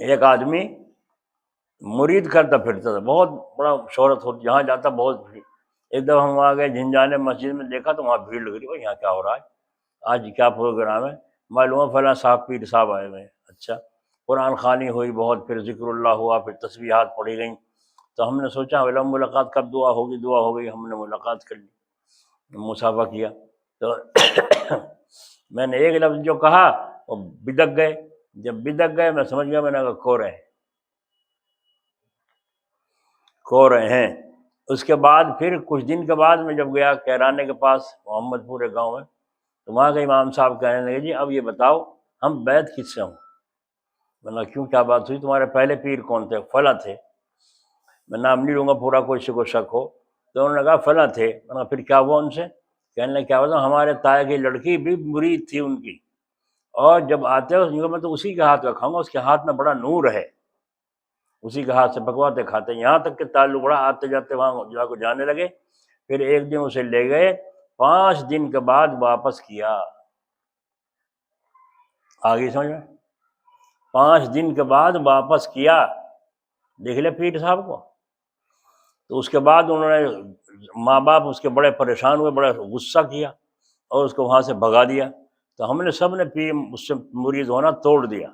ایک آدمی مرید کرتا پھرتا تھا، بہت بڑا شہرت ہوتی، جہاں جاتا بہت بھیڑ۔ ایک دفعہ ہم وہاں گئے جھنجھانے مسجد میں، دیکھا تو وہاں بھیڑ لگ رہی، بھائی یہاں کیا ہو رہا ہے، آج کیا پروگرام ہے؟ معلوم ہے فلاں صاحب پیر صاحب آئے ہوئے ہیں۔ اچھا، قرآن خوانی ہوئی بہت، پھر ذکر اللہ ہوا، پھر تسبیحات پڑھی گئیں، تو ہم نے سوچا ملاقات کب دعا ہوگی، دعا ہو گئی، ہم نے ملاقات کر لی، مصافحہ کیا۔ تو میں نے ایک لفظ جو کہا وہ بدک گئے، جب بدک گئے میں سمجھ گیا، میں نے کہا کھو رہے ہیں۔ اس کے بعد پھر کچھ دن کے بعد میں جب گیا کیرانے کے پاس محمد پورے گاؤں میں، تو وہاں کے امام صاحب کہنے لگے جی اب یہ بتاؤ ہم بیعت کس سے ہوں؟ میں نے کیوں، کیا بات ہوئی؟ تمہارے پہلے پیر کون تھے؟ فلاں تھے۔ میں نام نہیں لوں گا پورا، کوئی سے کو شک ہو، تو انہوں نے کہا فلاں تھے۔ میں نے کہا پھر کیا ہوا ان سے؟ کہنے لگے کیا بتا، ہمارے تایا کی لڑکی بھی مرید تھی ان کی، اور جب آتے ہو میں تو اسی کے ہاتھ کا کھاؤں گا، اس کے ہاتھ میں بڑا نور ہے، اسی کے ہاتھ سے پکواتے کھاتے، یہاں تک کہ تعلق بڑا، آتے جاتے وہاں جا کو جانے لگے۔ پھر ایک دن اسے لے گئے، 5 دن کے بعد واپس کیا، آگے سمجھ میں، 5 دن کے بعد واپس کیا، دیکھ لے پیر صاحب کو۔ تو اس کے بعد انہوں نے، ماں باپ اس کے بڑے پریشان ہوئے، بڑا غصہ کیا اور اس کو وہاں سے بھگا دیا۔ تو ہم نے سب نے پیر اس سے مرید ہونا توڑ دیا،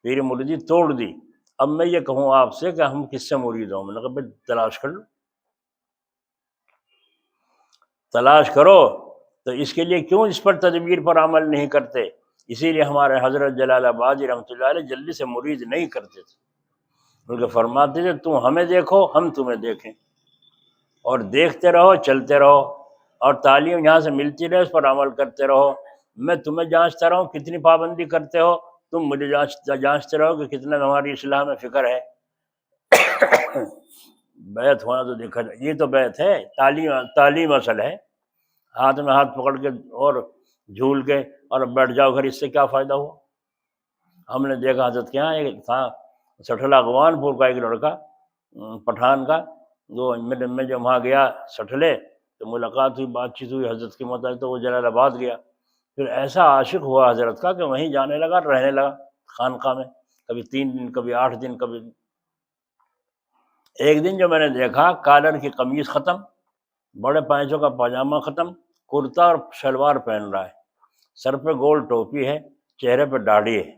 پیر مریدی توڑ دی۔ اب میں یہ کہوں آپ سے کہ ہم کس سے مرید ہوں؟ میں نے کہا بھائی تلاش کر لو، تلاش کرو۔ تو اس کے لیے کیوں اس پر تدبیر پر عمل نہیں کرتے؟ اسی لیے ہمارے حضرت جلال آبادی رحمۃ اللہ علیہ جلدی سے مرید نہیں کرتے تھے، بلکہ فرماتے تھے تم ہمیں دیکھو ہم تمہیں دیکھیں، اور دیکھتے رہو، چلتے رہو، اور تعلیم یہاں سے ملتی رہے، اس پر عمل کرتے رہو۔ میں تمہیں جانچتا رہوں کتنی پابندی کرتے ہو، تم مجھے جانچتے رہو کہ کتنا ہماری اصلاح میں فکر ہے۔ بیعت ہونا تو دیکھا جائے، یہ تو بیعت ہے، تعلیم اصل ہے، ہاتھ میں ہاتھ پکڑ کے اور جھول کے اور بیٹھ جاؤ گھر، اس سے کیا فائدہ ہوا؟ ہم نے دیکھا حضرت کے یہاں ایک تھا سٹھلا غوان پور کا ایک لڑکا، پٹھان کا، جو میں جب وہاں گیا سٹھلے تو ملاقات ہوئی، بات چیت ہوئی حضرت کے مطابق، تو وہ جلال آباد گیا، پھر ایسا عاشق ہوا حضرت کا کہ وہیں جانے لگا، رہنے لگا خانقاہ میں، کبھی 3 دن، کبھی 8 دن، کبھی۔ ایک دن جو میں نے دیکھا، کالر کی قمیض ختم، بڑے پائچوں کا پاجامہ ختم، کرتا اور شلوار پہن رہا ہے، سر پہ گول ٹوپی ہے، چہرے پہ داڑھی ہے۔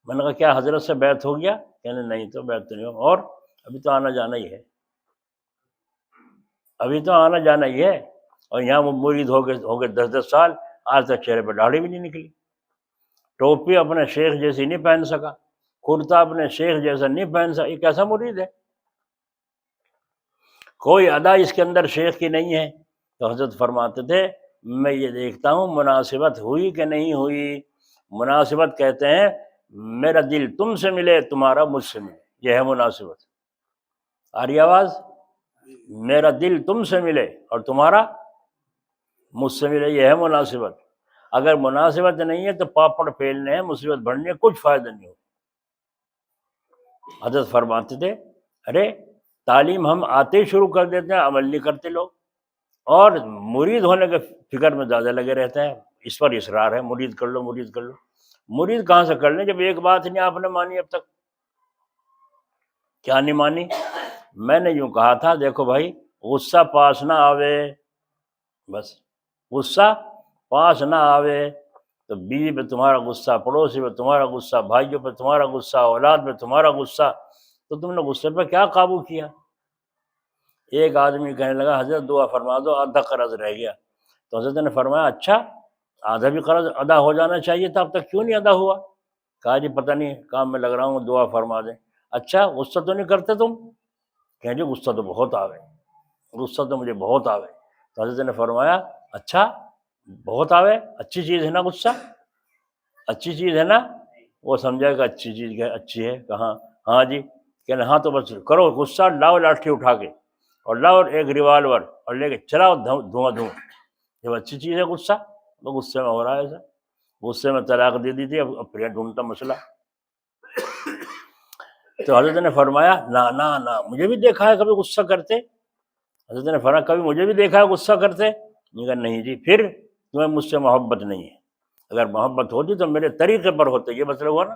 میں نے کہا کیا حضرت سے بیعت ہو گیا؟ کہنے نہیں تو بیعت تو نہیں ہو، اور ابھی تو آنا جانا ہی ہے، ابھی تو آنا جانا ہی ہے، اور یہاں وہ مرید ہو گئے 10 سال، آج تک چہرے پہ داڑھی بھی نہیں نکلی، ٹوپی اپنے شیخ جیسی نہیں پہن سکا، کرتا اپنے شیخ جیسا نہیں پہن سکا، یہ کیسا مرید ہے؟ کوئی ادا اس کے اندر شیخ کی نہیں ہے۔ تو حضرت فرماتے تھے میں یہ دیکھتا ہوں مناسبت ہوئی کہ نہیں ہوئی۔ مناسبت کہتے ہیں میرا دل تم سے ملے، تمہارا مجھ سے ملے، یہ ہے مناسبت۔ آ رہی آواز؟ میرا دل تم سے ملے اور تمہارا مجھ سے ملے، یہ ہے مناسبت۔ اگر مناسبت نہیں ہے تو پاپڑ پھیلنے ہیں، مصیبت بڑھنے، کچھ فائدہ نہیں ہو۔ حضرت فرماتے تھے ارے تعلیم ہم آتے ہی شروع کر دیتے ہیں، عمل نہیں کرتے لوگ، اور مرید ہونے کے فکر میں زیادہ لگے رہتے ہیں، اس پر اصرار ہے مرید کر لو، مرید کر لو۔ مرید کہاں سے کر لیں جب ایک بات نہیں آپ نے مانی اب تک؟ کیا نہیں مانی؟ میں نے یوں کہا تھا دیکھو بھائی، غصہ پاس نہ آوے، بس غصہ پاس نہ آوے، تو بیوی پہ تمہارا غصہ، پڑوسی پہ تمہارا غصہ، بھائیوں پہ تمہارا غصہ، اولاد پہ تمہارا غصہ، تو تم نے غصے پہ کیا قابو کیا؟ ایک آدمی کہنے لگا حضرت دعا فرما دو، آدھا قرض رہ گیا۔ تو حضرت نے فرمایا اچھا، آدھا بھی قرض ادا ہو جانا چاہیے تھا، اب تک کیوں نہیں ادا ہوا؟ کہا جی پتہ نہیں، کام میں لگ رہا ہوں، دعا فرما دیں۔ اچھا غصہ تو نہیں کرتے تم؟ کہیں جی غصہ تو بہت آوے، غصہ تو مجھے بہت آوے۔ تو حضرت نے فرمایا اچھا بہت آوے، اچھی چیز ہے نا غصہ، اچھی چیز ہے نا؟ وہ سمجھا کہ اچھی چیز ہے، اچھی ہے، کہاں؟ ہاں جی، کہنا ہاں تو بس کرو غصہ، لاؤ لاٹھی اٹھا کے، اور لاؤ ایک ریوالور اور لے کے چلاؤ دھواں دھواں، جب اچھی چیز ہے غصہ، وہ غصے میں ہو رہا ہے ایسا، غصے میں طلاق دے دی تھی، اب پھر ڈھونڈتا مسئلہ۔ تو حضرت نے فرمایا نہ نہ نہ، مجھے بھی دیکھا ہے کبھی غصہ کرتے؟ حضرت نے فرمایا کبھی مجھے بھی دیکھا ہے غصہ کرتے؟ میں کہا نہیں جی، پھر تمہیں مجھ سے محبت نہیں ہے، اگر محبت ہوتی تو میرے طریقے پر ہوتے، یہ مطلب ہوا نا۔